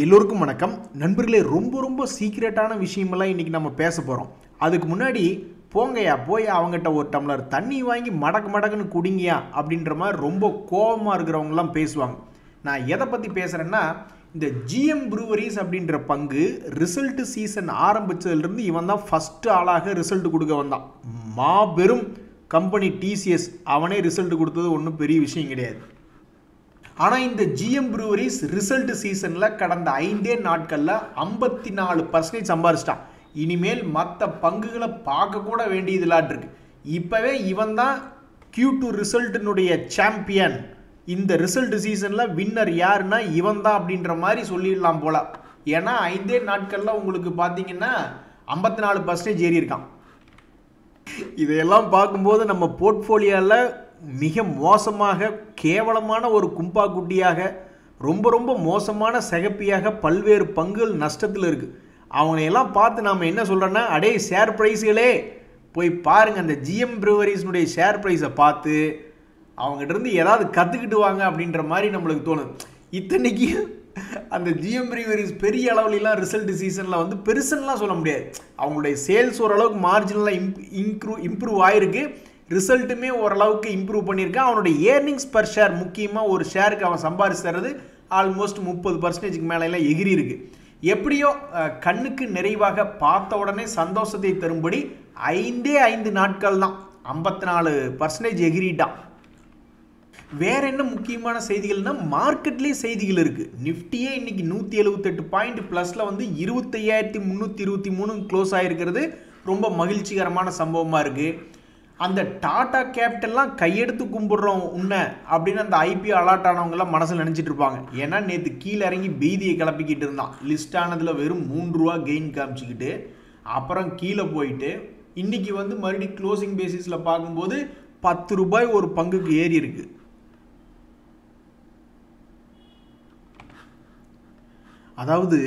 எல்லோருக்கும் வணக்கம் நண்பர்களே. ரொம்ப சீக்ரெட்டான விஷயமெல்லாம் இன்றைக்கி நம்ம பேச போகிறோம். அதுக்கு முன்னாடி போங்கயா போய் அவங்ககிட்ட ஒரு டம்ளர் தண்ணி வாங்கி மடக்குன்னு குடிங்கயா அப்படின்ற மாதிரி ரொம்ப கோபமாக இருக்கிறவங்கலாம் பேசுவாங்க. நான் எதை பற்றி பேசுகிறேன்னா, இந்த ஜிஎம் ப்ரூவரிஸ் அப்படின்ற பங்கு ரிசல்ட் சீசன் ஆரம்பித்ததுலேருந்து இவன் தான் ஃபஸ்ட்டு ஆளாக ரிசல்ட் கொடுக்க வந்தான். மாபெரும் கம்பெனி டிசிஎஸ் அவனே ரிசல்ட் கொடுத்தது ஒன்றும் பெரிய விஷயம் கிடையாது. ஆனால் இந்த ஜிஎம் ப்ரூவரிஸ் ரிசல்ட் சீசனில் கடந்த 5 நாட்களில் 54% சம்பாரிச்சிட்டான். இனிமேல் மற்ற பங்குகளை பார்க்க கூட வேண்டியதில்லாட்டிருக்கு. இப்போவே இவன் தான் Q2 ரிசல்ட்டினுடைய சாம்பியன். இந்த ரிசல்ட் சீசனில் வின்னர் யாருன்னா இவன் தான் அப்படின்ற மாதிரி சொல்லிடலாம் போல. ஏன்னா 5 நாட்களில் உங்களுக்கு பார்த்தீங்கன்னா 54% ஏறி இருக்கான். இதையெல்லாம் பார்க்கும்போது நம்ம போர்ட்ஃபோலியோவில் மிக மோசமாக கேவலமான ஒரு கும்பா குட்டியாக ரொம்ப மோசமான சிகப்பியாக பல்வேறு பங்குகள் நஷ்டத்தில் இருக்குது. அவங்களையெல்லாம் பார்த்து நாம் என்ன சொல்கிறோன்னா, அடே ஷேர் ப்ரைஸுகளே போய் பாருங்கள், அந்த ஜிஎம் ப்ரூவரிஸ்னுடைய ஷேர் ப்ரைஸை பார்த்து அவங்ககிட்ட இருந்து ஏதாவது கற்றுக்கிட்டு வாங்க அப்படின்ற மாதிரி நம்மளுக்கு தோணுது. இத்தனைக்கு அந்த ஜிஎம் ப்ரூவரிஸ் பெரிய அளவுலாம் ரிசல்ட் சீசனில் வந்து பெருசுன்னெலாம் சொல்ல முடியாது. அவங்களுடைய சேல்ஸ் ஓரளவுக்கு மார்ஜினலாக இம்ப்ரூவ் ஆகிருக்கு. ரிசல்ட்டுமே ஓரளவுக்கு இம்ப்ரூவ் பண்ணியிருக்கான். அவனுடைய ஏர்னிங்ஸ் பர் ஷேர், முக்கியமாக ஒரு ஷேருக்கு அவன் சம்பாரிச்சு தர்றது ஆல்மோஸ்ட் 30% மேலாம் எகிரி இருக்கு. எப்படியோ கண்ணுக்கு நிறைவாக பார்த்த உடனே சந்தோஷத்தை தரும்படி 5 நாட்கள் தான் 54% எகிரிட்டான். வேற என்ன முக்கியமான செய்திகள்னா, மார்க்கெட்லேயே செய்திகள் இருக்குது. நிஃப்டியே இன்னைக்கு 178 பாயிண்ட் ப்ளஸில் வந்து 25,323 க்ளோஸ் ஆகிருக்கிறது ரொம்ப மகிழ்ச்சிகரமான சம்பவமாக இருக்குது. அந்த டாடா கேபிட்டல்லாம் கையெடுத்து கும்பிடுறோம் உன்ன அப்படின்னு அந்த ஐபிஓ அலாட் ஆனவங்கலாம் மனசில் நினச்சிட்டு இருப்பாங்க. ஏன்னா நேற்று கீழே இறங்கி பீதியை கிளப்பிக்கிட்டு இருந்தான். லிஸ்ட் ஆனதில் வெறும் 3 ரூபா கெயின் காமிச்சிக்கிட்டு அப்புறம் கீழே போயிட்டு இன்றைக்கி வந்து மறுபடியும் க்ளோசிங் பேசிஸில் பார்க்கும்போது 10 ரூபாய் ஒரு பங்குக்கு ஏறி இருக்கு. அதாவது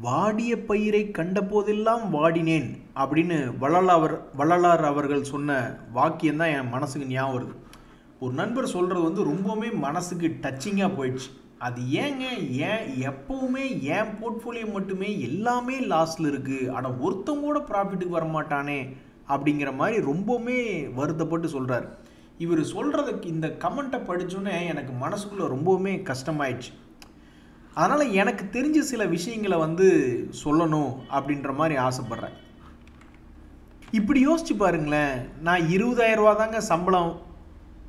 வாடிய பயிரை கண்ட போதெல்லாம் வாடினேன் அப்படின்னு வள்ளலார் அவர்கள் சொன்ன வாக்கியம் தான் என் மனசுக்கு ஞாபகம் வருது. ஒரு நண்பர் சொல்கிறது வந்து ரொம்பவுமே மனசுக்கு டச்சிங்காக போயிடுச்சு. அது ஏன் எப்பவுமே என் போர்ட்ஃபோலியோ மட்டுமே எல்லாமே லாஸில் இருக்குது, ஆனால் ஒருத்தவங்க கூட ப்ராஃபிட்டுக்கு வரமாட்டானே அப்படிங்கிற மாதிரி ரொம்பவுமே வருத்தப்பட்டு சொல்கிறார். இவர் சொல்கிறதுக்கு இந்த கமெண்ட்டை படித்தோன்னே எனக்கு மனசுக்குள்ளே ரொம்பவுமே கஷ்டமாயிடுச்சு. அதனால் எனக்கு தெரிஞ்ச சில விஷயங்களை வந்து சொல்லணும் அப்படின்ற மாதிரி ஆசைப்பட்றேன். இப்படி யோசிச்சு பாருங்களேன், நான் 20,000 ரூபா தாங்க சம்பளம்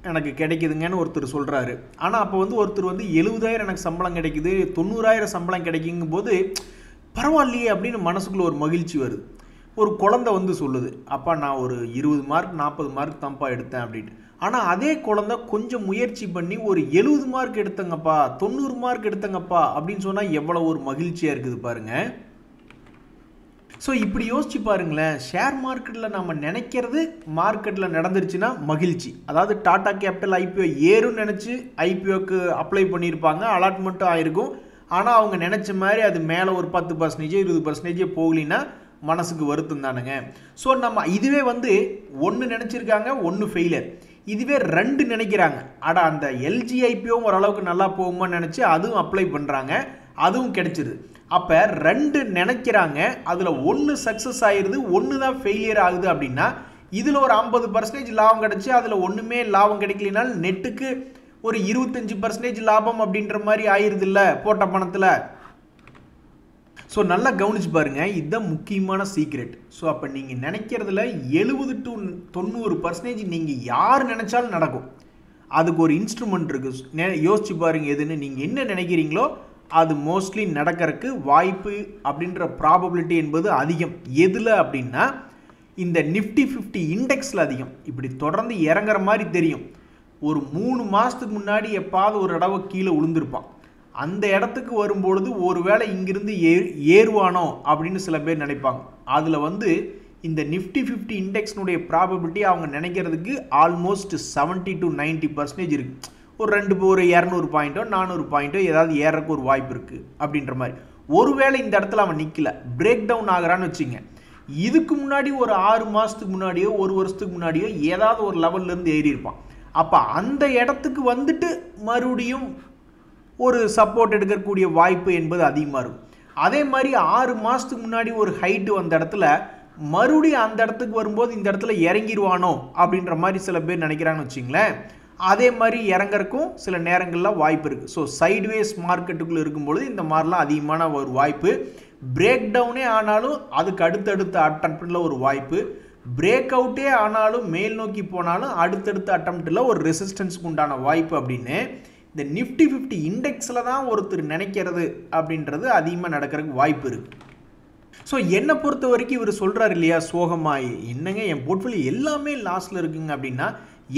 எனக்கு கிடைக்குதுங்கன்னு ஒருத்தர் சொல்கிறாரு. ஆனால் அப்போ வந்து ஒருத்தர் வந்து 70,000 எனக்கு சம்பளம் கிடைக்குது, 90,000 சம்பளம் கிடைக்குங்கும் போது பரவாயில்லையே அப்படின்னு மனசுக்குள்ளே ஒரு மகிழ்ச்சி வருது. ஒரு குழந்தை வந்து சொல்லுது, அப்பா நான் ஒரு 20 மார்க் 40 மார்க் தான்ப்பா எடுத்தேன் அப்படின்ட்டு. ஆனால் அதே குழந்தை கொஞ்சம் முயற்சி பண்ணி ஒரு 70 மார்க் எடுத்தங்கப்பா 90 மார்க் எடுத்தங்கப்பா அப்படின்னு சொன்னால் எவ்வளோ ஒரு மகிழ்ச்சியாக இருக்குது பாருங்கள். ஸோ இப்படி யோசிச்சு பாருங்களேன், ஷேர் மார்க்கெட்டில் நம்ம நினைக்கிறது மார்க்கெட்டில் நடந்துருச்சுன்னா மகிழ்ச்சி. அதாவது டாடா கேபிட்டல் ஐபிஓ ஏறுன்னு நினச்சி ஐபிஓக்கு அப்ளை பண்ணியிருப்பாங்க, அலாட்மெண்ட்டும் ஆகிருக்கும். ஆனால் அவங்க நினச்ச மாதிரி அது மேலே ஒரு 10% 20% போகலின்னா மனசுக்கு வருத்தம் தானுங்க. ஸோ நம்ம இதுவே வந்து 1 நினச்சிருக்காங்க 1 ஃபெயிலியர், இதுவே 2 நினைக்கிறாங்க, அட அந்த எல்ஜி ஐபிஓவும் ஓரளவுக்கு நல்லா போகுமான்னு நினச்சி அதுவும் அப்ளை பண்ணுறாங்க, அதுவும் கிடைச்சிருது. அப்போ 2 நினைக்கிறாங்க, அதில் 1 சக்ஸஸ் ஆகிடுது, 1 தான் ஃபெயிலியர் ஆகுது. அப்படின்னா இதில் ஒரு 50% லாபம் கிடச்சி அதில் ஒன்றுமே லாபம் கிடைக்கலினால் நெட்டுக்கு ஒரு 25% லாபம் அப்படின்ற மாதிரி ஆயிடுது இல்லை போட்ட பணத்தில். ஸோ நல்லா கவனிச்சு பாருங்கள், இதுதான் முக்கியமான சீக்ரெட். ஸோ அப்போ நீங்கள் நினைக்கிறதுல 70 to 90% நீங்கள் யார் நினச்சாலும் நடக்கும். அதுக்கு ஒரு இன்ஸ்ட்ருமெண்ட் இருக்குது, யோசிச்சு பாருங்கள் எதுன்னு. நீங்கள் என்ன நினைக்கிறீங்களோ அது மோஸ்ட்லி நடக்கிறதுக்கு வாய்ப்பு அப்படின்ற ப்ராபபிலிட்டி என்பது அதிகம். எதில் அப்படின்னா இந்த நிஃப்டி 50 இண்டெக்ஸில் அதிகம். இப்படி தொடர்ந்து இறங்குற மாதிரி தெரியும். ஒரு 3 மாதத்துக்கு முன்னாடி எப்பாவது ஒரு தடவை கீழே விழுந்திருப்பான். அந்த இடத்துக்கு வரும்பொழுது ஒருவேளை இங்கிருந்து ஏறுவானோ அப்படின்னு சில பேர் நினைப்பாங்க. அதில் வந்து இந்த நிஃப்டி 50 இண்டெக்ஸ்னுடைய ப்ராபபிலிட்டி அவங்க நினைக்கிறதுக்கு ஆல்மோஸ்ட் 70 to 90% இருக்குது. ஒரு 200 பாயிண்ட்டோ 400 பாயிண்ட்டோ ஏதாவது ஏறக்கு ஒரு வாய்ப்பு இருக்குது அப்படின்ற மாதிரி. ஒருவேளை இந்த இடத்துல அவன் நிற்கல, பிரேக் டவுன் ஆகிறான்னு வச்சுங்க, இதுக்கு முன்னாடி ஒரு 6 மாதத்துக்கு முன்னாடியோ 1 வருஷத்துக்கு முன்னாடியோ ஏதாவது ஒரு லெவல்லேருந்து ஏறி இருப்பான். அப்போ அந்த இடத்துக்கு வந்துட்டு மறுபடியும் ஒரு சப்போர்ட் எடுக்கக்கூடிய வாய்ப்பு என்பது அதிகமாக இருக்கும். அதே மாதிரி 6 மாதத்துக்கு முன்னாடி ஒரு ஹைட்டு வந்த இடத்துல மறுபடியும் அந்த இடத்துக்கு வரும்போது இந்த இடத்துல இறங்கிடுவானோ அப்படின்ற மாதிரி சில பேர் நினைக்கிறாங்கன்னு வச்சிங்களேன். அதே மாதிரி இறங்கறக்கும் சில நேரங்களில் வாய்ப்பு இருக்குது. ஸோ சைட்வேஸ் மார்க்கெட்டுக்குள்ளே இருக்கும்பொழுது இந்த மாதிரிலாம் அதிகமான ஒரு வாய்ப்பு. பிரேக் டவுனே ஆனாலும் அதுக்கு அடுத்தடுத்த அட்டம்ப்டில் ஒரு வாய்ப்பு, பிரேக் அவுட்டே ஆனாலும் மேல் நோக்கி போனாலும் அடுத்தடுத்த அட்டம்ப்டில் ஒரு ரெசிஸ்டன்ஸுக்கு உண்டான வாய்ப்பு அப்படின்னு இந்த நிஃப்டி 50 இண்டெக்ஸில் தான் ஒருத்தர் நினைக்கிறது அப்படின்றது அதிகமாக நடக்கிறதுக்கு வாய்ப்பு இருக்குது. ஸோ என்னை பொறுத்த வரைக்கும் இவர் சொல்கிறார் இல்லையா சோகமாய், என்னங்க என் போர்ட்ஃபோலியோ எல்லாமே லாஸில் இருக்குங்க அப்படின்னா,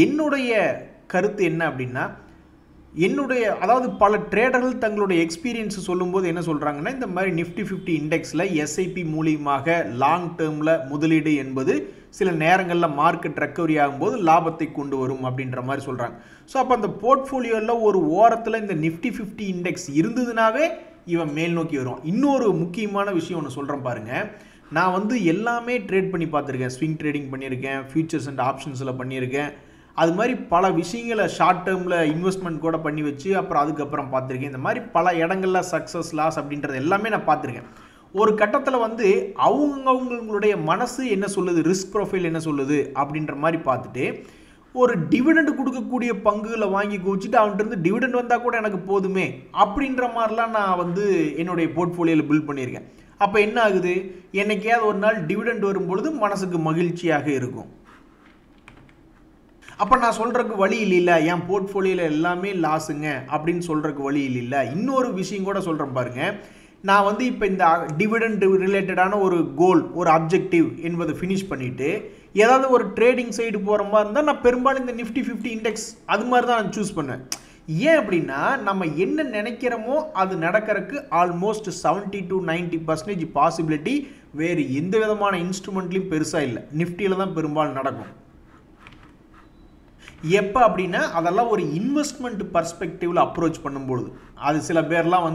என்னுடைய கருத்து என்ன அப்படின்னா, அதாவது பல ட்ரேடர்கள் தங்களுடைய எக்ஸ்பீரியன்ஸ் சொல்லும்போது என்ன சொல்கிறாங்கன்னா, இந்த மாதிரி நிஃப்டி 50 இண்டெக்ஸில் எஸ்ஐபி மூலியமாக லாங் டேர்மில் முதலீடு என்பது சில நேரங்களில் மார்க்கெட் ரெக்கவரி ஆகும்போது லாபத்தை கொண்டு வரும் அப்படின்ற மாதிரி சொல்கிறாங்க. ஸோ அப்போ அந்த போர்ட்ஃபோலியோவில் ஒரு ஓரத்தில் இந்த நிஃப்டி 50 இண்டெக்ஸ் இருந்ததுனாவே இவன் மேல் நோக்கி வரும். இன்னொரு முக்கியமான விஷயம் ஒன்று சொல்கிறேன் பாருங்கள். நான் எல்லாமே ட்ரேட் பண்ணி பார்த்துருக்கேன். ஸ்விங் ட்ரேடிங் பண்ணியிருக்கேன், ஃபியூச்சர்ஸ் அண்ட் ஆப்ஷன்ஸில் பண்ணியிருக்கேன். அது மாதிரி பல விஷயங்களை ஷார்ட் டேர்மில் இன்வெஸ்ட்மெண்ட் கூட பண்ணி வச்சு அப்புறம் அதுக்கப்புறம் பார்த்துருக்கேன். இந்த மாதிரி பல இடங்களில் சக்ஸஸ் லாஸ் அப்படின்றது எல்லாமே நான் பார்த்துருக்கேன். ஒரு கட்டத்தில் அவங்களுடைய மனசு என்ன சொல்லுது, ரிஸ்க் ப்ரொஃபைல் என்ன சொல்லுது அப்படின்ற மாதிரி பார்த்துட்டு ஒரு டிவிடெண்ட் கொடுக்கக்கூடிய பங்குகளை வாங்கி குவிச்சிட்டு அவன்கிட்ட டிவிடெண்ட் வந்தால் கூட எனக்கு போதுமே அப்படின்ற மாதிரிலாம் நான் என்னுடைய போர்ட்ஃபோலியோவில் பில்ட் பண்ணியிருக்கேன். அப்போ என்ன ஆகுது, என்னைக்கையாவது ஒரு நாள் டிவிடெண்ட் வரும்பொழுது மனசுக்கு மகிழ்ச்சியாக இருக்கும். அப்போ நான் சொல்கிறதுக்கு வழி இல்லை, என் போர்ட்ஃபோலியோவில் எல்லாமே லாஸுங்க அப்படின்னு சொல்கிறதுக்கு வழி இல்லை. இன்னொரு விஷயம் கூட சொல்கிறேன் பாருங்கள். நான் இப்போ இந்த டிவிடெண்ட் ரிலேட்டடான ஒரு கோல், ஒரு அப்ஜெக்டிவ் என்பதை ஃபினிஷ் பண்ணிவிட்டு ஏதாவது ஒரு ட்ரேடிங் சைடு போகிற மாதிரி இருந்தால் நான் பெரும்பாலும் இந்த நிஃப்டி 50 இண்டெக்ஸ் அது மாதிரி தான் நான் சூஸ் பண்ணுவேன். ஏன் அப்படின்னா, நம்ம என்ன நினைக்கிறோமோ அது நடக்கிறதுக்கு ஆல்மோஸ்ட் 70 to 90% பாசிபிலிட்டி வேறு எந்த விதமான இன்ஸ்ட்ருமெண்ட்லையும் பெருசாக இல்லை. நிஃப்டியில் தான் பெரும்பாலும் நடக்கும். எப்போ அப்படின்னா, அதெல்லாம் ஒரு இன்வெஸ்ட்மெண்ட் பர்ஸ்பெக்டிவில் அப்ரோச் பண்ணும்பொழுது. அது சில பேர்லாம்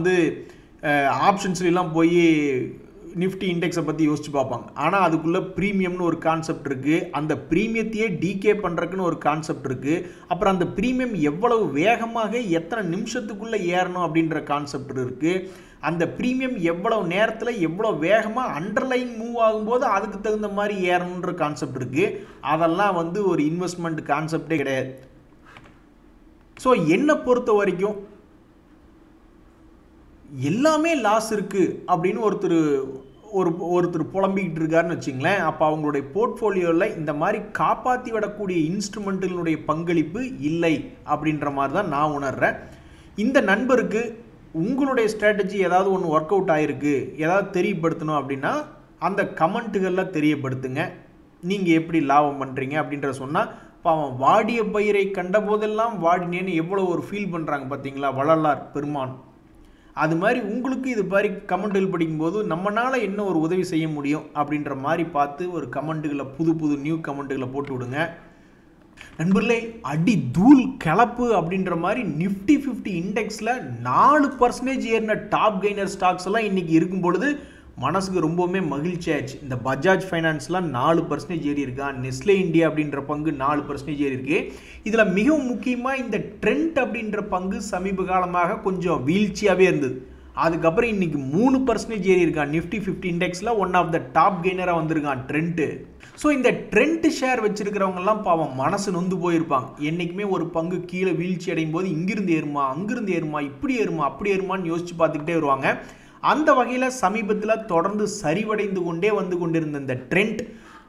ஆப்ஷன்ஸ்லாம் போய் நிஃப்டி இண்டெக்ஸை பற்றி யோசிச்சு பார்ப்பாங்க. ஆனால் அதுக்குள்ளே ப்ரீமியம்னு ஒரு கான்செப்ட் இருக்குது, அந்த ப்ரீமியத்தையே டிகே பண்ணுறதுக்குன்னு ஒரு கான்செப்ட் இருக்குது, அப்புறம் அந்த ப்ரீமியம் எவ்வளவு வேகமாக எத்தனை நிமிஷத்துக்குள்ளே ஏறணும் அப்படின்ற கான்செப்ட் இருக்குது, அந்த ப்ரீமியம் எவ்வளவு நேரத்தில் எவ்வளோ வேகமாக அண்டர்லைன் மூவ் ஆகும்போது அதுக்கு தகுந்த மாதிரி ஏறணுன்ற கான்செப்ட் இருக்குது. அதெல்லாம் ஒரு இன்வெஸ்ட்மெண்ட் கான்செப்டே கிடையாது. ஸோ என்னை பொறுத்த வரைக்கும் எல்லாமே லாஸ் இருக்குது அப்படின்னு ஒருத்தர் புலம்பிக்கிட்டு இருக்காருன்னு வச்சுங்களேன். அப்போ அவங்களுடைய போர்ட்ஃபோலியோவில் இந்த மாதிரி காப்பாற்றி விடக்கூடிய இன்ஸ்ட்ருமெண்ட்டுகளுடைய பங்களிப்பு இல்லை அப்படின்ற மாதிரி தான் நான் உணர்கிறேன். இந்த நண்பருக்கு உங்களுடைய ஸ்ட்ராட்டஜி ஏதாவது ஒன்று ஒர்க் அவுட் ஆகிருக்கு, ஏதாவது தெரியப்படுத்தணும் அப்படின்னா அந்த கமெண்ட்டுகளில் தெரியப்படுத்துங்க. நீங்கள் எப்படி லாபம் பண்ணுறீங்க அப்படின்ற சொன்னால், பாவம் வாடிய பயிரை கண்ட போதெல்லாம் வாடினேன்னு எவ்வளோ ஒரு ஃபீல் பண்ணுறாங்க பார்த்தீங்களா வள்ளலார் பெருமான். அது மாதிரி உங்களுக்கு இது மாதிரி கமெண்ட்டுகள் படிக்கும்போது நம்மளால் என்ன ஒரு உதவி செய்ய முடியும் அப்படின்ற மாதிரி பார்த்து ஒரு கமெண்ட்டுகளை புது நியூ கமெண்ட்டுகளை போட்டு விடுங்க நண்பர்களே. அடி தூள் கிளப்பு அப்படின்ற மாதிரி நிஃப்டி 50 இண்டெக்ஸில் 4% ஏறின டாப் கெய்னர் ஸ்டாக்ஸ் எல்லாம் இன்றைக்கி இருக்கும் பொழுது மனசுக்கு ரொம்பவுமே மகிழ்ச்சி ஆயிடுச்சு. இந்த பஜாஜ் ஃபைனான்ஸ்லாம் 4% ஏறி இருக்கா, நெஸ்லே இந்தியா அப்படின்ற பங்கு 4% ஏறி இருக்கு. இதில் மிகவும் முக்கியமாக இந்த ட்ரெண்ட் அப்படின்ற பங்கு சமீப காலமாக கொஞ்சம் வீழ்ச்சியாகவே இருந்தது. அதுக்கப்புறம் இன்னைக்கு 3% ஏறி இருக்கான். நிஃப்டி 50 இண்டெக்ஸில் ஒன் ஆஃப் த டாப் கெய்னராக வந்திருக்கான் ட்ரெண்ட். ஸோ இந்த ட்ரெண்ட் ஷேர் வச்சிருக்கிறவங்கலாம் பாவம் மனசு நொந்து போயிருப்பாங்க. என்றைக்குமே ஒரு பங்கு கீழே வீழ்ச்சி அடையும் போது இங்கிருந்து ஏறுமா, அங்கிருந்து ஏறுமா, இப்படி ஏறுமா, அப்படி ஏறுமான்னு யோசிச்சு பார்த்துக்கிட்டே வருவாங்க. அந்த வகையில் சமீபத்தில் தொடர்ந்து சரிவடைந்து கொண்டே வந்து கொண்டிருந்த இந்த ட்ரெண்ட்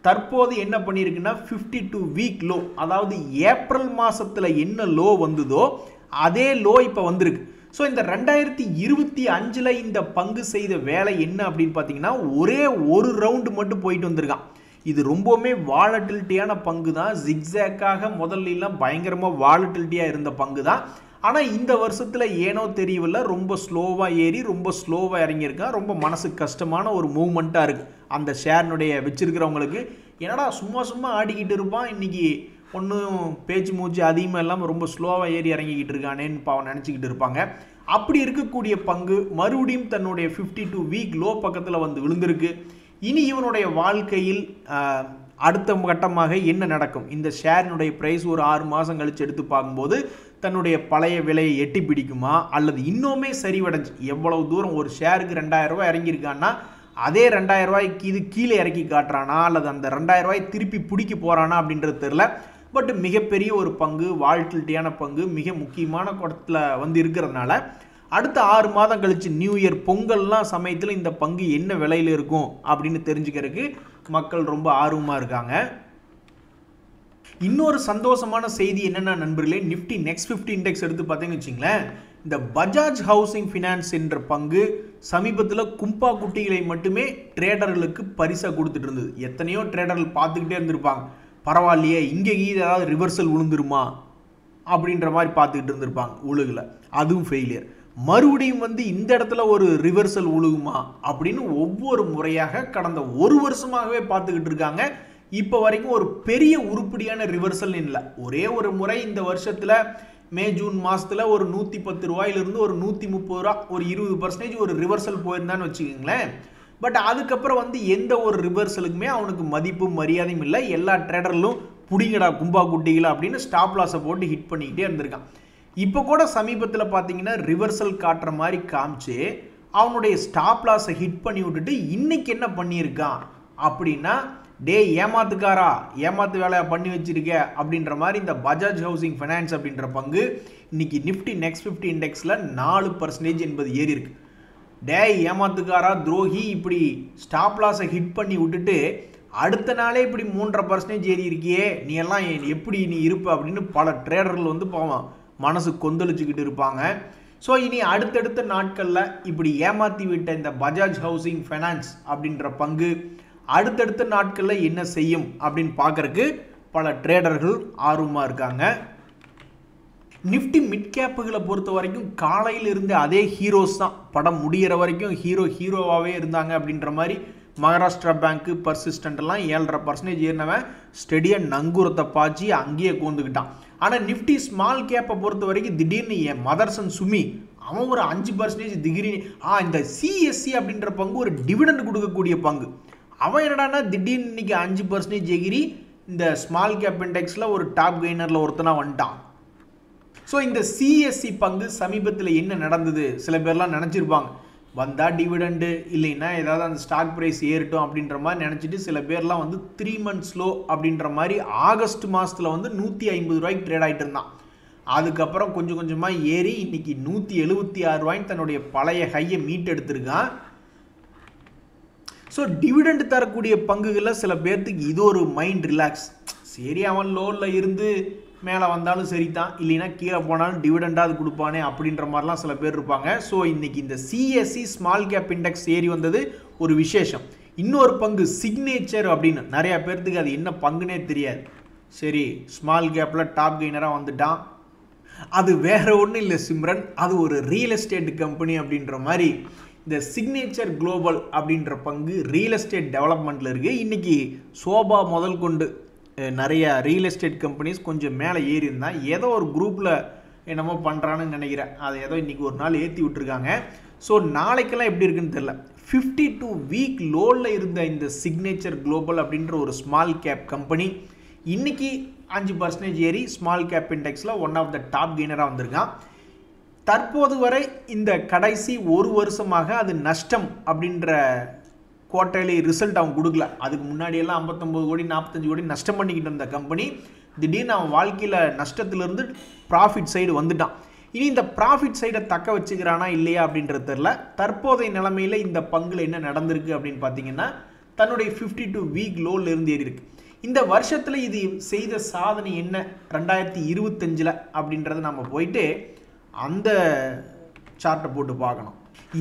தற்போது என்ன பண்ணியிருக்குன்னா 52 வீக் லோ, அதாவது ஏப்ரல் மாதத்தில் என்ன லோ வந்ததோ அதே லோ இப்போ வந்திருக்கு. ஸோ இந்த 2025 இந்த பங்கு செய்த வேலை என்ன அப்படின்னு பார்த்தீங்கன்னா, ஒரே ஒரு ரவுண்டு மட்டும் போயிட்டு வந்திருக்கான். இது ரொம்பவுமே வாலட்டிலிட்டியான பங்கு தான். ஜிக்ஸாக்காக முதல்லாம் பயங்கரமாக வாலட்டிலிட்டியாக இருந்த பங்கு தான். ஆனால் இந்த வருஷத்தில் ஏனோ தெரியவில்லை, ரொம்ப ஸ்லோவாக ஏறி ரொம்ப ஸ்லோவாக இறங்கியிருக்கான். ரொம்ப மனசுக்கு கஷ்டமான ஒரு மூவ்மெண்ட்டாக இருக்குது அந்த ஷேர்னுடைய வச்சிருக்கிறவங்களுக்கு. என்னடா சும்மா ஆடிக்கிட்டு இருப்பான், இன்றைக்கி ஒன்றும் பேச்சு மூச்சு அதிகமாக இல்லாமல் ரொம்ப ஸ்லோவாக ஏறி இறங்கிக்கிட்டு இருக்கானேன்னு பாவம் நினச்சிக்கிட்டு இருப்பாங்க. அப்படி இருக்கக்கூடிய பங்கு மறுபடியும் தன்னுடைய 52 வீக் லோ பக்கத்தில் வந்து விழுந்திருக்கு. இனி இவனுடைய வாழ்க்கையில் அடுத்த கட்டமாக என்ன நடக்கும், இந்த ஷேரினுடைய ப்ரைஸ் ஒரு 6 மாதம் கழித்து எடுத்து பார்க்கும்போது தன்னுடைய பழைய விலையை எட்டி பிடிக்குமா, அல்லது இன்னுமே சரிவடைஞ்சு எவ்வளவு தூரம் ஒரு ஷேருக்கு 2000 ரூபாய் இறங்கியிருக்கான்னா அதே 2000 ரூபாய்க்கு இது கீழே இறக்கி காட்டுறானா, அல்லது அந்த 2000 ரூபாய் திருப்பி பிடிக்க போகிறானா அப்படின்றது தெரில. பட் மிகப்பெரிய ஒரு பங்கு, வால்டிலிட்டியான பங்கு, மிக முக்கியமான இடத்துல வந்து இருக்கிறதுனால அடுத்த 6 மாதம் கழிச்சு நியூ இயர் பொங்கல்லாம் சமயத்தில் இந்த பங்கு என்ன விலையில் இருக்கும் அப்படின்னு தெரிஞ்சுக்கிறதுக்கு மக்கள் ரொம்ப ஆர்வமாக இருக்காங்க. இன்னொரு சந்தோஷமான செய்தி என்னென்ன நண்பர்களே, நிஃப்டி நெக்ஸ்ட் 50 இண்டெக்ஸ் எடுத்து பார்த்தீங்கன்னு வச்சிங்களேன், இந்த பஜாஜ் ஹவுசிங் ஃபினான்ஸ் என்ற பங்கு சமீபத்தில் கும்பா குட்டிகளை மட்டுமே ட்ரேடர்களுக்கு பரிசாக கொடுத்துட்டு இருந்தது. எத்தனையோ ட்ரேடர்கள் பார்த்துக்கிட்டே இருந்திருப்பாங்க, பரவாயில்லையே இங்கே ஏதாவது ரிவர்சல் விழுந்துருமா அப்படின்ற மாதிரி பார்த்துக்கிட்டு இருந்திருப்பாங்க. உழுகலை, அதுவும் ஃபெயிலியர். மறுபடியும் வந்து இந்த இடத்துல ஒரு ரிவர்சல் உழுகுமா அப்படின்னு ஒவ்வொரு முறையாக கடந்த ஒரு வருஷமாகவே பார்த்துக்கிட்டு இருக்காங்க. இப்போ வரைக்கும் ஒரு பெரிய உருப்படியான ரிவர்சல் இல்லை. ஒரே ஒரு முறை இந்த வருஷத்தில் மே ஜூன் மாதத்தில் ஒரு 110 ரூபாயிலிருந்து ஒரு 130 ரூபா, ஒரு 20% ஒரு ரிவர்சல் போயிருந்தான்னு வச்சுக்கோங்களேன். பட் அதுக்கப்புறம் வந்து எந்த ஒரு ரிவர்சலுக்குமே அவனுக்கு மதிப்பும் மரியாதையும் இல்லை. எல்லா ட்ரேடர்களும் புடிங்கடா கும்பா குட்டிகளா அப்படின்னு ஸ்டாப் லாஸை போட்டு ஹிட் பண்ணிக்கிட்டே இருந்திருக்கான். இப்போ கூட சமீபத்தில் பார்த்தீங்கன்னா ரிவர்சல் காட்டுற மாதிரி காமிச்சு அவனுடைய ஸ்டாப் லாஸை ஹிட் பண்ணி விட்டுட்டு இன்னைக்கு என்ன பண்ணியிருக்கான் அப்படின்னா, டே ஏமாத்துக்காரா, ஏமாத்து வேலையை பண்ணி வச்சிருக்க அப்படின்ற மாதிரி இந்த பஜாஜ் ஹவுசிங் ஃபைனான்ஸ் அப்படின்ற பங்கு இன்னைக்கு நிஃப்டி நெக்ஸ்ட் 50 இண்டெக்ஸில் 4% என்பது ஏறி இருக்கு. டே ஏமாத்துக்காரா, துரோகி, இப்படி ஸ்டாப் லாஸை ஹிட் பண்ணி விட்டுட்டு அடுத்த நாளே இப்படி 3.5% ஏறி இருக்கியே, நீ எல்லாம் எப்படி நீ இருப்ப அப்படின்னு பல ட்ரேடர்கள் வந்து போவான் மனசு கொந்தளிச்சுக்கிட்டு இருப்பாங்க. ஸோ இனி அடுத்தடுத்த நாட்களில் இப்படி ஏமாற்றி விட்ட இந்த பஜாஜ் ஹவுசிங் ஃபைனான்ஸ் அப்படின்ற பங்கு அடுத்தடுத்த நாட்களில் என்ன செய்யும் அப்படின்னு பார்க்கறதுக்கு பல ட்ரேடர்கள் ஆர்வமாக இருக்காங்க. நிஃப்டி மிட் கேப்புகளை பொறுத்த வரைக்கும் காலையில் இருந்த அதே ஹீரோஸ் தான், படம் முடிகிற வரைக்கும் ஹீரோவாகவே இருந்தாங்க அப்படின்ற மாதிரி. மகாராஷ்டிரா பேங்க்கு பர்சிஸ்டன்ட்லாம் 7.5% ஏறினவன் ஸ்டெடியாக நங்கூரத்தை பாய்ச்சி அங்கேயே கோந்துக்கிட்டான். ஆனால் நிஃப்டி ஸ்மால் கேப்பை பொறுத்த வரைக்கும் திடீர்னு என் மதர்சன் சுமி அவன் ஒரு 5% திகிரி. இந்த சிஎஸ்சி அப்படின்ற பங்கு ஒரு டிவிடெண்ட் கொடுக்கக்கூடிய பங்கு, அவன் என்னடானா திடீர்னு இன்னைக்கு 5% எகிரி இந்த ஸ்மால் கேப் இண்டெக்ஸில் ஒரு டாப் கெய்னரில் ஒருத்தனா வந்துட்டான். ஸோ இந்த சிஎஸ்சி பங்கு சமீபத்தில் என்ன நடந்தது, சில பேர்லாம் நினச்சிருப்பாங்க வந்தால் டிவிடெண்டு இல்லைன்னா ஏதாவது அந்த ஸ்டாக் ப்ரைஸ் ஏறட்டும் அப்படின்ற மாதிரி நினச்சிட்டு சில பேர்லாம் வந்து 3 months லோ அப்படின்ற மாதிரி ஆகஸ்ட் மாதத்தில் வந்து 150 ரூபாய்க்கு ட்ரேட் ஆகிட்டு இருந்தான். அதுக்கப்புறம் கொஞ்சம் கொஞ்சமாக ஏறி இன்னைக்கு 176 ரூபாய்க்கு தன்னுடைய பழைய ஹையை மீட்டெடுத்திருக்கான். ஸோ டிவிடெண்ட் தரக்கூடிய பங்குகளில் சில பேர்த்துக்கு இது ஒரு மைண்ட் ரிலாக்ஸ், சரி அவன் லோனில் இருந்து மேலே வந்தாலும் சரி தான், இல்லைன்னா கீழே போனாலும் டிவிடெண்டாக கொடுப்பானே அப்படின்ற மாதிரிலாம் சில பேர் இருப்பாங்க. ஸோ இன்றைக்கி இந்த சிஎஸ்சி ஸ்மால் கேப் இண்டெக்ஸ் ஏறி வந்தது ஒரு விசேஷம். இன்னொரு பங்கு சிக்னேச்சர் அப்படின்னு நிறையா பேர்த்துக்கு அது என்ன பங்குனே தெரியாது. சரி ஸ்மால் கேப்பில் டாப் கெய்னராக வந்துட்டான். அது வேற ஒன்றும் இல்லை சிம்ரன், அது ஒரு ரியல் எஸ்டேட் கம்பெனி அப்படின்ற மாதிரி. இந்த சிக்னேச்சர் குளோபல் அப்படின்ற பங்கு ரியல் எஸ்டேட் டெவலப்மெண்ட்டில் இருக்குது. இன்றைக்கி சோபா முதல் கொண்டு நிறைய ரியல் எஸ்டேட் கம்பெனிஸ் கொஞ்சம் மேலே ஏறி இருந்தால் ஏதோ ஒரு குரூப்பில் என்னமோ பண்ணுறான்னு நினைக்கிறேன், அதை ஏதோ இன்றைக்கி ஒரு நாள் ஏற்றி விட்டுருக்காங்க. ஸோ நாளைக்கெல்லாம் எப்படி இருக்குன்னு தெரில. 52 வீக் லோவில் இருந்த இந்த சிக்னேச்சர் குளோபல் அப்படின்ற ஒரு ஸ்மால் கேப் கம்பெனி இன்றைக்கி 5% ஏறி ஸ்மால் கேப் இண்டெக்ஸில் ஒன் ஆஃப் த டாப் கெய்னராக வந்திருக்கான். தற்போது வரை இந்த கடைசி ஒரு வருஷமாக அது நஷ்டம் அப்படின்ற குவார்டர்லி ரிசல்ட் அவன் கொடுக்கல. அதுக்கு முன்னாடியெல்லாம் 59 கோடி 45 கோடி நஷ்டம் பண்ணிக்கிட்டு இருந்த கம்பெனி திடீர்னு அவன் வாழ்க்கையில் நஷ்டத்திலிருந்து ப்ராஃபிட் சைடு வந்துட்டான். இனி இந்த ப்ராஃபிட் சைடை தக்க வச்சுக்கிறானா இல்லையா அப்படின்றது தெரில. தற்போதைய நிலைமையில் இந்த பங்கில் என்ன நடந்திருக்கு அப்படின்னு பார்த்தீங்கன்னா, தன்னுடைய 52 வீக் லோவில் இருந்து ஏறி இருக்கு. இந்த வருஷத்தில் இது செய்த சாதனை என்ன 2025 அப்படின்றத நம்ம போயிட்டு அந்த சார்ட்டை போட்டு பார்க்கணும்.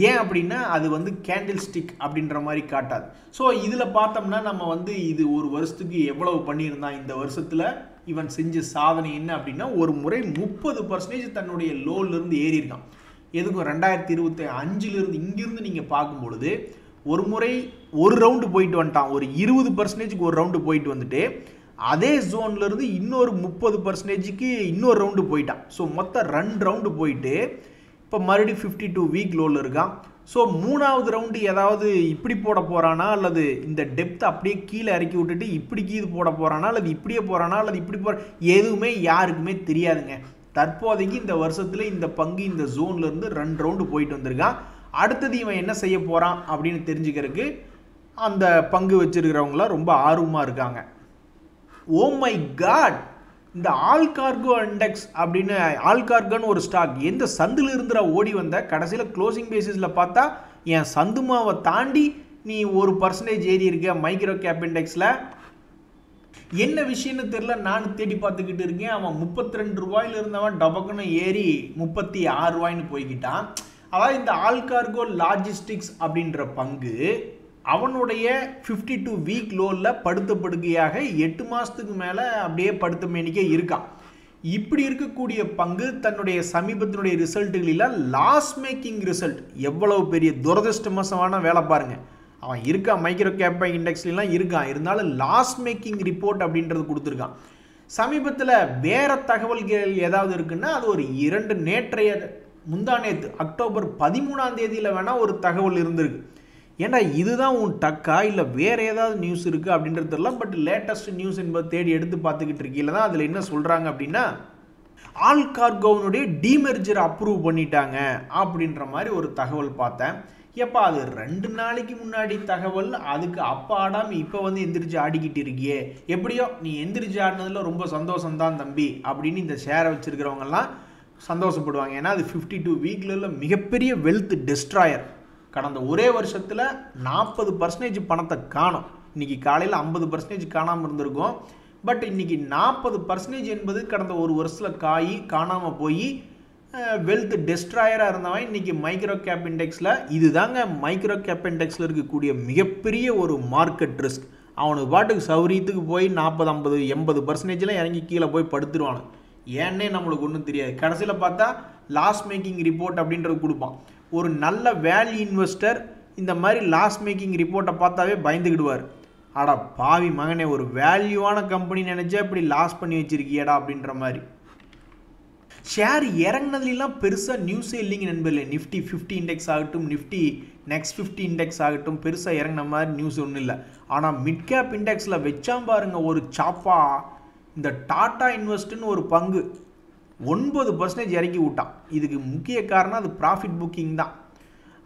ஏன் அப்படின்னா அது வந்து கேண்டில் ஸ்டிக் அப்படின்ற மாதிரி காட்டாது. ஸோ இதில் பார்த்தோம்னா நம்ம வந்து இது ஒரு வருஷத்துக்கு எவ்வளவு பண்ணியிருந்தான், இந்த வருஷத்தில் இவன் செஞ்ச சாதனை என்ன அப்படின்னா, ஒரு முறை 30% தன்னுடைய லோலிருந்து ஏறி இருக்கான். எதுக்கும் 2025 இங்கிருந்து நீங்கள் பார்க்கும் பொழுது ஒரு முறை ஒரு ரவுண்டு போயிட்டு வந்துட்டான், ஒரு 20% ஒரு ரவுண்டு போயிட்டு வந்துட்டு அதே ஜோன்லேருந்து இன்னொரு 30% இன்னொரு ரவுண்டு போயிட்டான். ஸோ மொத்தம் 2 ரவுண்டு போயிட்டு இப்போ மறுபடியும் 52 வீக் லோவில் இருக்கான். ஸோ 3வது ரவுண்டு ஏதாவது இப்படி போட போகிறானா, அல்லது இந்த டெப்த் அப்படியே கீழே இறக்கி விட்டுட்டு இப்படி கீது போட போகிறானா, அல்லது இப்படியே போகிறானா, அல்லது இப்படி எதுவுமே யாருக்குமே தெரியாதுங்க. தற்போதைக்கு இந்த வருஷத்தில் இந்த பங்கு இந்த ஜோன்லேருந்து 2 ரவுண்டு போயிட்டு வந்திருக்கான். அடுத்தது இவன் என்ன செய்ய போகிறான் அப்படின்னு தெரிஞ்சுக்கிறதுக்கு அந்த பங்கு வச்சிருக்கிறவங்களாம் ரொம்ப ஆர்வமாக இருக்காங்க. ஓ மை காட், இந்த ஆல்கார்கோ இண்டெக்ஸ் அப்படின்னு ஆல்கார்கோன்னு ஒரு ஸ்டாக் எந்த சந்தில் இருந்துற ஓடி வந்த கடைசியில் க்ளோசிங் பேசிஸில் பார்த்தா என் சந்துமாவை தாண்டி நீ 1% ஏறி இருக்க மைக்ரோ கேப் இண்டெக்ஸில். என்ன விஷயம்னு தெரியல, நான் தேடி பார்த்துக்கிட்டு இருக்கேன். அவன் 32 ரூபாயில இருந்தவன் டபக்குன்னு ஏறி 36 ரூபாய்ன்னு போய்கிட்டான். அதாவது இந்த ஆல்கார்கோ லாஜிஸ்டிக்ஸ் அப்படின்ற பங்கு அவனுடைய 52 வீக் லோவில் படுத்த படுக்கையாக 8 மாதத்துக்கு மேலே அப்படியே படுத்த மேனிக்கே இருக்கான். இப்படி இருக்கக்கூடிய பங்கு தன்னுடைய சமீபத்தினுடைய ரிசல்ட்டுகளில் லாஸ் மேக்கிங் ரிசல்ட், எவ்வளவு பெரிய துரதிருஷ்டமோசமான வேலை பாருங்க. அவன் இருக்கான் மைக்ரோ கேப் இண்டெக்ஸ்லாம் இருக்கான், இருந்தாலும் லாஸ் மேக்கிங் ரிப்போர்ட் அப்படின்றது கொடுத்துருக்கான். சமீபத்தில் வேற தகவல்கள் ஏதாவது இருக்குன்னா அது ஒரு 2 நேற்றைய முந்தானேத்து அக்டோபர் 13ஆம் தேதியில் வேணால் ஒரு தகவல் இருந்திருக்கு. ஏன்னா இதுதான் உன் டக்கா இல்லை வேறு ஏதாவது நியூஸ் இருக்குது அப்படின்றது தெரியல. பட் லேட்டஸ்ட் நியூஸ் என்பது தேடி எடுத்து பார்த்துக்கிட்டு இருக்கீங்கள தான் அதில் என்ன சொல்கிறாங்க அப்படின்னா, ஆல்கார்கோனுடைய டீமெர்ஜர் அப்ரூவ் பண்ணிட்டாங்க அப்படின்ற மாதிரி ஒரு தகவல் பார்த்தேன். எப்போ அது 2 நாளைக்கு முன்னாடி தகவல், அதுக்கு அப்போ ஆடாமல் இப்போ வந்து எந்திரிச்சு ஆடிக்கிட்டு இருக்கியே. எப்படியோ நீ எந்திரிச்சு ஆடினதில் ரொம்ப சந்தோஷம்தான் தம்பி அப்படின்னு இந்த ஷேரை வச்சுருக்கிறவங்கெல்லாம் சந்தோஷப்படுவாங்க. ஏன்னா அது 52 வீக்கில் மிகப்பெரிய வெல்த் டெஸ்ட்ராயர். கடந்த ஒரே வருஷத்தில் 40% பணத்தை காணும். இன்றைக்கி காலையில் 50% காணாமல் இருந்திருக்கும். பட் இன்றைக்கி 40% என்பது கடந்த ஒரு வருஷத்தில் காணாமல் போய் வெல்த் டெஸ்ட்ராயராக இருந்தவன் இன்றைக்கி மைக்ரோ கேப் இண்டெக்ஸில். இதுதாங்க மைக்ரோ கேப் இண்டெக்ஸில் இருக்கக்கூடிய மிகப்பெரிய ஒரு மார்க்கெட் ரிஸ்க். அவனுக்கு பாட்டுக்கு சௌரியத்துக்கு போய் 40, 50, 80% இறங்கி கீழே போய் படுத்துருவானு. ஏன்னே நம்மளுக்கு ஒன்றும் தெரியாது. கடைசியில் பார்த்தா லாஸ் மேக்கிங் ரிப்போர்ட் அப்படின்றது கொடுப்பான். ஒரு நல்ல வேல்யூ இன்வெஸ்டர் இந்த மாதிரி லாஸ் மேக்கிங் ரிப்போர்ட்டை பார்த்தாவே பயந்துக்கிடுவார். ஆடா பாவி மகனே, ஒரு வேல்யூவான கம்பெனி நினச்சா இப்படி லாஸ் பண்ணி வச்சிருக்கியடா அப்படின்ற மாதிரி. ஷேர் இறங்கினதுலாம் பெருசாக நியூஸே இல்லைங்க நண்பர்களே. நிஃப்டி 50 இண்டெக்ஸ் ஆகட்டும், நிஃப்டி நெக்ஸ்ட் 50 இண்டெக்ஸ் ஆகட்டும், பெருசாக இறங்கின மாதிரி நியூஸ் ஒன்றும் இல்லை. ஆனால் மிட் கேப் இண்டெக்ஸில் வச்சாம் பாருங்க ஒரு சாப்பா. இந்த டாடா இன்வெஸ்ட்னு ஒரு பங்கு 9% இறக்கி விட்டான். இதுக்கு முக்கிய காரணம் அது ப்ராஃபிட் புக்கிங் தான்.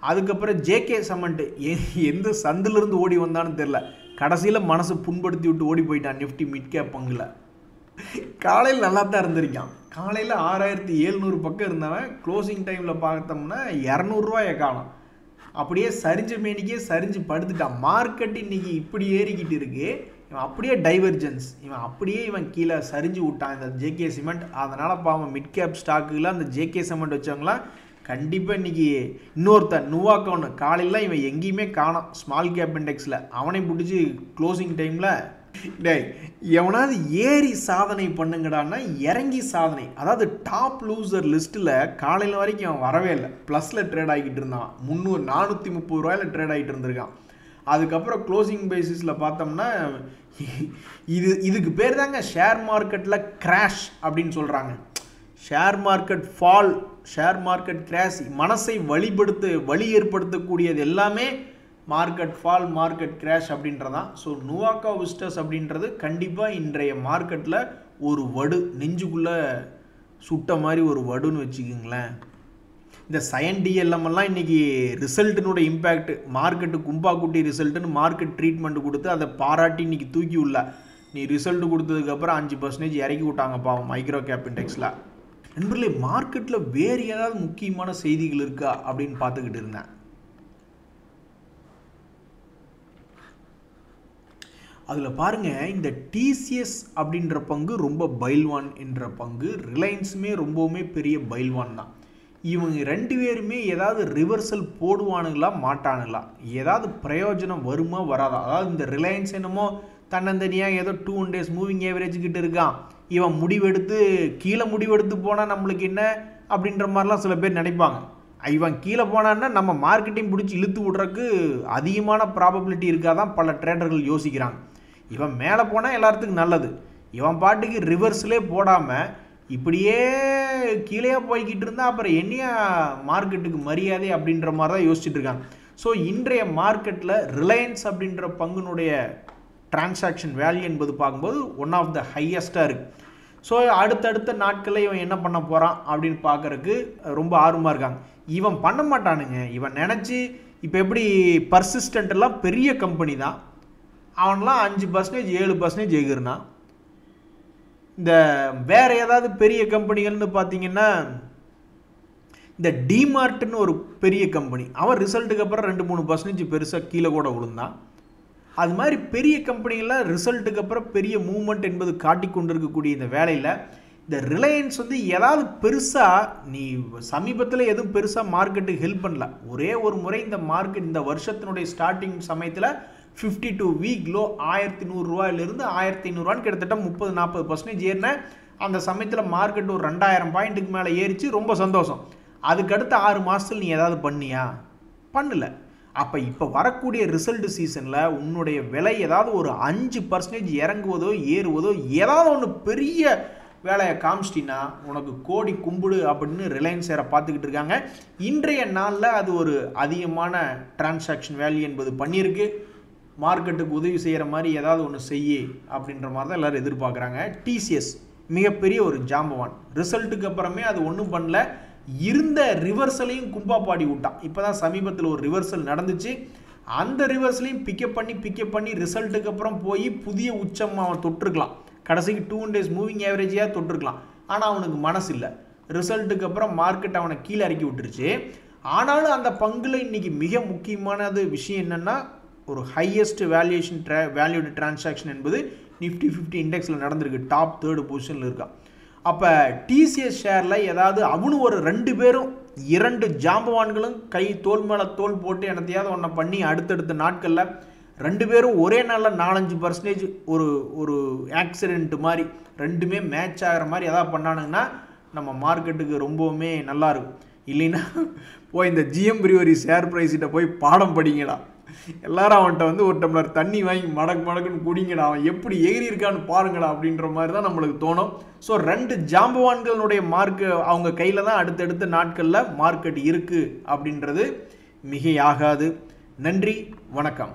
அதுக்கப்புறம் ஜேகே சிமெண்ட் எந்த சந்திலிருந்து ஓடி வந்தான்னு தெரில, கடைசியில் மனசு புண்படுத்தி விட்டு ஓடி போயிட்டான் நிஃப்டி மிட் கேப் பங்கில். காலையில் நல்லா தான் இருந்திருக்கான். காலையில் 6700 பக்கம் இருந்தவன் க்ளோசிங் டைமில் பார்த்தோம்னா 200 ரூபாயை காணும். அப்படியே சரிஞ்ச மேனிக்கே சரிஞ்சு படுத்துட்டான். மார்க்கெட் இன்னைக்கு இப்படி ஏறிக்கிட்டு இருக்கு, இவன் அப்படியே டைவர்ஜென்ஸ், இவன் கீழே சரிஞ்சு விட்டான் இந்த ஜேகே சிமெண்ட். அதனால் பாவம் மிட் கேப் ஸ்டாக்குல அந்த ஜேகே சிமெண்ட் வச்சவங்களாம் கண்டிப்பாக இன்றைக்கி இன்னொருத்தன் நுவாக்கோன்னு காலையில் இவன் எங்கேயுமே காணோம் ஸ்மால் கேப் இண்டெக்ஸில். அவனை பிடிச்சி க்ளோசிங் டைமில் டேய் எவனாவது ஏறி சாதனை பண்ணுங்கடான்னா இறங்கி சாதனை. அதாவது டாப் லூசர் லிஸ்ட்டில் காலையில் வரைக்கும் அவன் வரவே இல்லை. ப்ளஸில் ட்ரேட் ஆகிக்கிட்டு இருந்தான். 430 ரூபாயில் ட்ரேட் ஆகிட்டு இருந்திருக்கான். அதுக்கப்புறம் க்ளோசிங் பேசிஸில் பார்த்தோம்னா இதுக்கு பேர் தாங்க ஷேர் மார்க்கெட்டில் கிராஷ் அப்படின்னு சொல்கிறாங்க. Share market fall, share market crash, மனசை வழி ஏற்படுத்தக்கூடியது எல்லாமே மார்க்கெட் ஃபால், மார்க்கெட் கிராஷ் அப்படின்றதான். ஸோ நுவாக்கோ விஸ்டர்ஸ் அப்படின்றது கண்டிப்பாக இன்றைய மார்க்கெட்டில் ஒரு வடு, நெஞ்சுக்குள்ளே சுட்ட மாதிரி ஒரு வடுன்னு வச்சுக்கிங்களேன். இந்த சயன் டிஎல்எம்எல்லாம் இன்றைக்கி ரிசல்ட்டினோட இம்பேக்ட், மார்க்கெட்டு கும்பா குட்டி ரிசல்ட்டுன்னு மார்க்கெட் ட்ரீட்மெண்ட் கொடுத்து அதை பாராட்டி இன்றைக்கி தூக்கி உள்ள. நீ ரிசல்ட் கொடுத்ததுக்கப்புறம் 5% இறக்கி விட்டாங்க பாவம் மைக்ரோ கேப் இண்டெக்ஸில். நண்பர்களே, மார்க்கெட்டில் வேறு ஏதாவது முக்கியமான செய்திகள் இருக்கா அப்படின்னு பார்த்துக்கிட்டு இருந்தேன். அதில் பாருங்கள், இந்த டிசிஎஸ் அப்படின்ற பங்கு ரொம்ப பைல்வான் என்ற பங்கு, ரிலையன்ஸுமே ரொம்பவுமே பெரிய பைல்வான் தான். இவங்க 2 பேருமே ஏதாவது ரிவர்சல் போடுவானுங்களா மாட்டானுங்களா, ஏதாவது பிரயோஜனம் வருமா வராதா? அதாவது இந்த ரிலையன்ஸ் என்னமோ தன்னந்தனியாக ஏதோ 2 days மூவிங் ஏவரேஜ் கிட்ட இருக்கான், இவன் முடிவெடுத்து கீழே முடிவெடுத்து போனால் நம்மளுக்கு என்ன அப்படின்ற மாதிரிலாம் சில பேர் நினைப்பாங்க. இவன் கீழே போனான்னா நம்ம மார்க்கெட்டிங் பிடிச்சி இழுத்து விட்றதுக்கு அதிகமான ப்ராபபிலிட்டி இருக்காதான் பல ட்ரேடர்கள் யோசிக்கிறாங்க. இவன் மேலே போனால் எல்லாத்துக்கும் நல்லது. இவன் பாட்டுக்கு ரிவர்ஸ்லே போடாமல் இப்படியே கீழே போய்கிட்டு இருந்தால் அப்புறம் என்னையா மார்க்கெட்டுக்கு மரியாதை அப்படின்ற மாதிரி தான் யோசிச்சுட்டு இருக்காங்க. ஸோ இன்றைய மார்க்கெட்டில் ரிலையன்ஸ் அப்படின்ற பங்குனுடைய டிரான்சாக்ஷன் வேல்யூ என்பது பார்க்கும்போது ஒன் ஆஃப் த ஹையஸ்ட்டாக இருக்குது. ஸோ அடுத்தடுத்த நாட்களில் இவன் என்ன பண்ண போகிறான் அப்படின்னு பார்க்குறதுக்கு ரொம்ப ஆர்வமாக இருக்காங்க. இவன் பண்ண மாட்டானுங்க. இவன் நினச்சி இப்போ எப்படி பர்சிஸ்டன்ட்லாம் பெரிய கம்பெனி தான், அவன்லாம் 5% 7% எகுறுனா. இந்த வேற ஏதாவது பெரிய கம்பெனிகள்னு பார்த்தீங்கன்னா இந்த டிமார்ட்னு ஒரு பெரிய கம்பெனி, அவன் ரிசல்ட்டுக்கு அப்புறம் 2-3% பெருசாக கீழே கூட விழுந்தான். அது மாதிரி பெரிய கம்பெனிகளில் ரிசல்ட்டுக்கு அப்புறம் பெரிய மூவ்மெண்ட் என்பது காட்டி கொண்டு இருக்கக்கூடிய இந்த வேலையில் இந்த ரிலையன்ஸ் வந்து ஏதாவது பெருசாக நீ சமீபத்தில் எதுவும் பெருசாக மார்க்கெட்டுக்கு ஹெல்ப் பண்ணல. ஒரே ஒரு முறை இந்த மார்க்கெட் இந்த வருஷத்தினுடைய ஸ்டார்டிங் சமயத்தில் 52 வீக் லோ 1100 1500 கிட்டத்தட்ட 30-40% ஏறின அந்த சமயத்தில் மார்க்கெட் ஒரு 2000 பாயிண்ட்டுக்கு மேலே ஏறிச்சு. ரொம்ப சந்தோஷம். அதுக்கடுத்த 6 மாதத்தில் நீ ஏதாவது பண்ணியா? பண்ணல. அப்போ இப்போ வரக்கூடிய ரிசல்ட் சீசனில் உன்னுடைய விலை ஏதாவது ஒரு 5% இறங்குவதோ ஏறுவதோ ஏதாவது ஒன்று பெரிய வேலையை காமிச்சிட்டின்னா உனக்கு கோடி கும்பிடு அப்படின்னு ரிலையன்ஸ் ஷேரை பார்த்துக்கிட்டு இருக்காங்க. இன்றைய நாளில் அது ஒரு அதிகமான டிரான்சாக்ஷன் வேல்யூ என்பது பண்ணியிருக்கு. மார்க்கெட்டுக்கு உதவி செய்கிற மாதிரி ஏதாவது ஒன்று செய்ய அப்படின்ற மாதிரி தான் எல்லோரும் எதிர்பார்க்குறாங்க. டிசிஎஸ் மிகப்பெரிய ஒரு ஜாம்பவான். ரிசல்ட்டுக்கு அப்புறமே அது ஒன்றும் பண்ணல, இருந்த ரிவர்சலையும் கும்பா பாடி விட்டான். இப்போ தான் சமீபத்தில் ஒரு ரிவர்சல் நடந்துச்சு. அந்த ரிவர்சலையும் பிக்கப் பண்ணி ரிசல்ட்டுக்கு அப்புறம் போய் புதிய உச்சம் அவன் தொட்டிருக்கலாம். கடைசிக்கு 2 days மூவிங் ஆவரேஜியாக தொட்டிருக்கலாம். ஆனால் அவனுக்கு மனசு இல்லை. ரிசல்ட்டுக்கு அப்புறம் மார்க்கெட் அவனை கீழே இறக்கி விட்டுருச்சு. ஆனாலும் அந்த பங்கில் இன்றைக்கி மிக முக்கியமானது விஷயம் என்னென்னா ஒரு ஹையஸ்ட் வேல்யூடு டிரான்சாக்ஷன் என்பது நிஃப்டி 50 இண்டெக்ஸில் நடந்திருக்கு. டாப் 3rd பொசிஷனில் இருக்கான். அப்போ டிசிஎஸ் ஷேரில் ஏதாவது அவனு ஒரு 2 பேரும் 2 ஜாம்பவான்களும் கை தோல் மேலே தோல் போட்டு என்னத்தையாவது ஒன்றை பண்ணி அடுத்தடுத்த நாட்களில் 2 பேரும் ஒரே நாளில் 4-5% ஒரு ஆக்சிடென்ட் மாதிரி 2மே மேட்ச் ஆகிற மாதிரி எதாவது பண்ணானுங்கன்னா நம்ம மார்க்கெட்டுக்கு ரொம்பவுமே நல்லாயிருக்கும். இல்லைன்னா போய் இந்த ஜிஎம் பிரிவரி ஷேர் ப்ரைஸ்கிட்ட போய் பாடம் படிங்கடா. எல்லாரும் அவன்கிட்ட வந்து ஒரு டம்ளர் தண்ணி வாங்கி மடக்குன்னு குடிங்கடா, அவன் எப்படி எகிரி இருக்கான்னு பாருங்கடா அப்படின்ற மாதிரி தான் நம்மளுக்கு தோணும். ஸோ 2 ஜாம்பவான்களுடைய அவங்க கையில் தான் அடுத்தடுத்த நாட்களில் மார்க்கெட் இருக்குது அப்படின்றது மிகையாகாது. நன்றி, வணக்கம்.